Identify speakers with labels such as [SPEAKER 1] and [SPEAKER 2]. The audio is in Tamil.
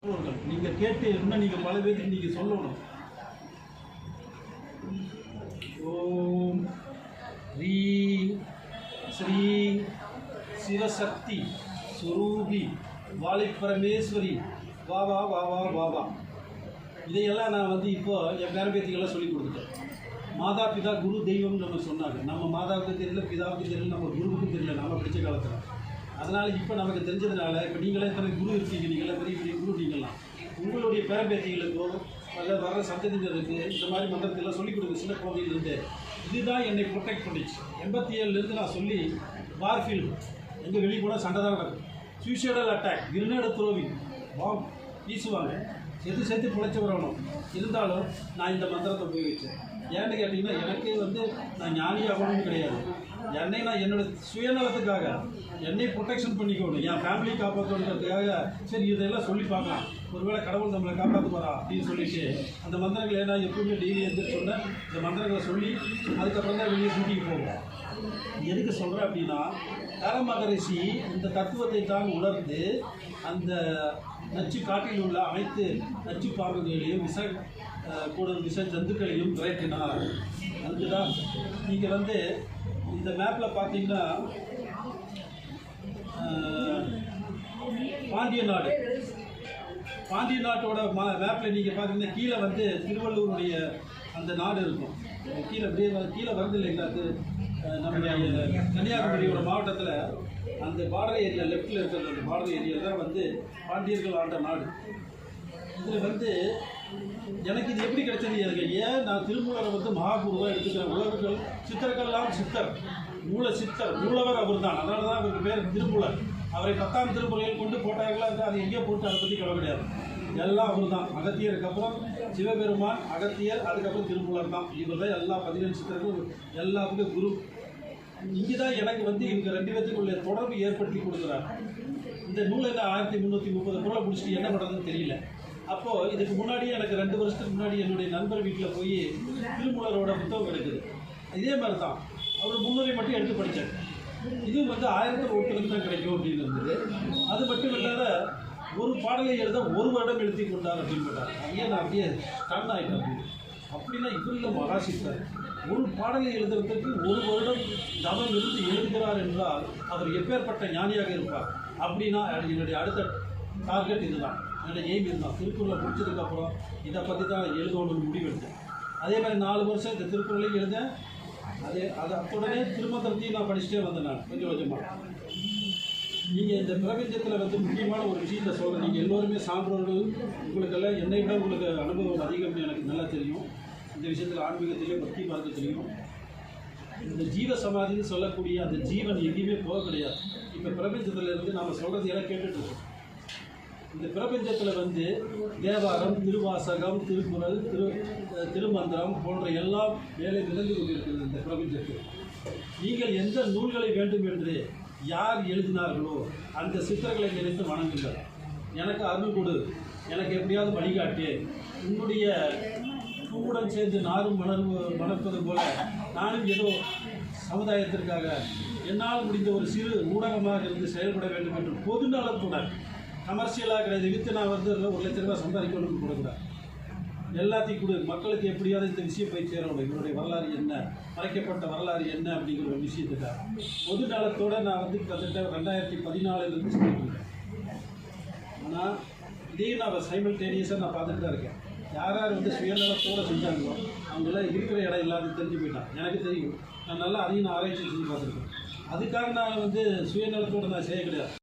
[SPEAKER 1] நீங்கள் கேட்டு இன்னும் நீங்கள் பல பேருக்கு நீங்கள் சொல்லணும். ஓம் ரீ ஸ்ரீ சிவசக்தி சுரூபி வாலி பரமேஸ்வரி வா வா வா வா வா வா. இதையெல்லாம் நான் இப்போ என் பேரம்பேத்திகள்லாம் சொல்லி கொடுத்துட்டேன். மாதா பிதா குரு தெய்வம்னு நம்ம சொன்னாங்க. நம்ம மாதாவுக்கு தெரியல, பிதாவுக்கு தெரியல, நம்ம குருவுக்கும் தெரியல நம்ம படித்த காலத்தில். அதனால் இப்போ நமக்கு தெரிஞ்சதுனால இப்போ நீங்களே எத்தனை குரு இருக்கீங்க, நீங்களாம் பெரிய பெரிய குரு. நீங்களாம் உங்களுடைய பேரம்பேத்திகளுக்கோ வர சந்ததியினருக்கு இந்த மாதிரி மந்திரத்தெல்லாம் சொல்லிக் கொடுங்க. சின்ன குழந்தையிலேருந்து இதுதான் என்னை ப்ரொடெக்ட் பண்ணிச்சு. 87லேருந்து நான் சொல்லி வார்ஃபீல்டு எங்கே வெளியே போனால் சண்டை தான் நடக்கும். Suicidal attack, grenade throwing, bomb வீசுவாங்க. சேர்த்து பிழைச்சி வரணும். இருந்தாலும் நான் இந்த மந்திரத்தை உபயோகித்தேன். ஏன்னு கேட்டிங்கன்னா எனக்கு நான் ஞானி ஆகணும்னு கிடையாது. நான் என்னோடய சுயநலத்துக்காக என்னை ப்ரொடெக்ஷன் பண்ணிக்கணும், என் ஃபேமிலியை காப்பாற்றணுன்றதுக்காக சரி இதெல்லாம் சொல்லி பார்க்கலாம், ஒருவேளை கடவுள் நம்மளை காப்பாற்றுவாரா அப்படின்னு சொல்லிட்டு அந்த மந்திரங்களை நான் எப்பவுமே டெய்லி எழுந்திரிச்சு சொன்னேன். இந்த மந்திரங்களை சொல்லி அதுக்கப்புறம் தான் வெளியே ஷூட்டிங் போவோம். எதுக்கு சொல்கிறேன் அப்படின்னா, தரமகரிஷி இந்த தத்துவத்தை தான் உணர்ந்து அந்த நச்சு காட்டில் உள்ள அனைத்து நச்சு பாம்புகளையும் விஷ ஜந்துக்களையும் விரட்டினார். அதுக்குதான் நீங்கள் இந்த மேப்பில் பார்த்தீங்கன்னா பாண்டிய நாட்டோட மேப்பில் நீங்கள் பார்த்தீங்கன்னா கீழே திருவள்ளூருடைய அந்த நாடு இருக்கும். கீழே வருது இல்லைங்களா? அது நம்முடைய கன்னியாகுமரியோட மாவட்டத்தில் அந்த பார்டர் ஏரியா லெஃப்டில் இருக்கிற அந்த பார்டர் ஏரியா தான் பாண்டியர்கள் ஆண்ட நாடு. இதில் எனக்கு இது எப்படி கிடைச்சது? எனக்கு ஏன் நான் திருமூலரை மகாகுருவாக எடுத்துக்கிறேன். உலகங்கள் சித்தர்கள்லாம் சித்தர், மூலவர் அவர் தான். அதனால தான் அவருக்கு பேர் திருமூலர். அவரை 10ஆம் திருமுறையில் கொண்டு போட்டார்களா அது எங்கேயோ போட்டு அதை பற்றி கவலை கிடையாது. எல்லாம் அவர் தான். அகத்தியருக்கு அப்புறம் சிவபெருமான், அகத்தியர், அதுக்கப்புறம் திருமூலர் தான். இவர் தான் எல்லா 17 சித்தர்களும் எல்லாத்துக்கும் குரு. இங்கே தான் எனக்கு இவங்க 2 பேத்துக்குள்ள தொடர்பு ஏற்படுத்தி கொடுக்குறாரு. இந்த நூலில் 1330 குரலை முடிச்சுட்டு என்ன பண்ணுறதுன்னு தெரியல. அப்போது இதுக்கு முன்னாடியே எனக்கு 2 வருஷத்துக்கு முன்னாடி என்னுடைய நண்பர் வீட்டில் போய் திருமூலரோட புத்தகம் கிடைக்குது. இதே மாதிரி தான் அவர் முன்னுரை மட்டும் எடுத்து படித்தார். இதுவும் 1000 ஒருத்தருக்கு தான் கிடைக்கும் அப்படின்னு இருந்தது. அது மட்டும் இல்லாத ஒரு பாடலை எழுத 1 வருடம் எழுதி கொண்டார் அப்படின்னு போட்டார். நான் அப்படியே ஸ்டன் ஆகிட்டேன். அப்படின்னா இவரில் மகாசித்தர் ஒரு பாடலை எழுதுறதுக்கு 1 வருடம் தவம் இருந்து எழுதுகிறார் என்றால் அவர் எப்பேற்பட்ட ஞானியாக இருப்பார். அப்படின்னா என்னுடைய அடுத்த டார்கெட் இதுதான், என்னுடைய எய்ம் இதுதான். திருக்குறளை முடிச்சதுக்கப்புறம் இதை பற்றி தான் எழுதணும்னு முடிவெடுத்தேன். அதே மாதிரி 4 வருஷம் இந்த திருக்குறளையும் எழுதேன். அத்துடனே திருமந்திரத்தையும் நான் படிச்சுட்டே வந்தேன். நான் கொஞ்சம் கொஞ்சமாக நீங்கள் இந்த பிரபஞ்சத்தில் முக்கியமான ஒரு விஷயத்தை சொல்கிறேன். நீங்கள் எல்லோருமே சான்றோர்கள். உங்களுக்கெல்லாம் என்னை விட உங்களுக்கு அனுபவம் அதிகம்னு எனக்கு நல்லா தெரியும். இந்த விஷயத்தில் ஆன்மீகத்திலேயே பக்தி மார்க்கத்திலையும் இந்த ஜீவ சமாதின்னு சொல்லக்கூடிய அந்த ஜீவன் எங்கேயுமே போக கிடையாது. இப்போ பிரபஞ்சத்தில் நாம் சொல்கிறது எல்லாம் கேட்டுட்ருக்கோம். இந்த பிரபஞ்சத்தில் தேவாரம், திருவாசகம், திருக்குறள், திருமந்திரம் போன்ற எல்லாம் வேலை நிகழ்ந்து கொண்டிருக்கிறது. இந்த பிரபஞ்சத்தில் நீங்கள் எந்த நூல்களை வேண்டும் என்று யார் எழுதினார்களோ அந்த சித்தர்களை நினைத்து வணங்குங்கள். எனக்கு அருள் கொடு, எனக்கு எப்படியாவது வழிகாட்டு. உன்னுடைய பூவுடன் சேர்ந்து நாரும் மணப்பது போல நானும் ஏதோ சமுதாயத்திற்காக என்னால் முடிந்த ஒரு சிறு ஊடகமாக இருந்து செயல்பட வேண்டும் என்று பொது நலத்துடன், கமர்ஷியலாக கிடையாது. நான் 1 லட்ச ரூபாய் சம்பாதிக்கணும்னு கொடுக்குறேன். எல்லாத்தையும் கொடு, மக்களுக்கு எப்படியாவது இந்த விஷயம் போய் சேரணும். இவருடைய வரலாறு என்ன, மறைக்கப்பட்ட வரலாறு என்ன அப்படிங்கிற ஒரு விஷயத்துக்காக பொது நலத்தோடு நான் கிட்டத்தட்ட 2014 சொல்லிட்டுருக்கேன். ஆனால் இதையும் நான் சைமல்டேனியஸாக நான் பார்த்துட்டு தான் இருக்கேன். யார் சுயநலத்தோடு செஞ்சாங்களோ அவங்களாம் இருக்கிற இடம் இல்லாத தெரிஞ்சு போயிட்டான். எனக்கு தெரியும். நான் நல்லா அதையும் நான் ஆராய்ச்சி செஞ்சு பார்த்துருக்கேன். அதுக்காக நான் சுயநலத்தோடு நான் செய்ய கிடையாது.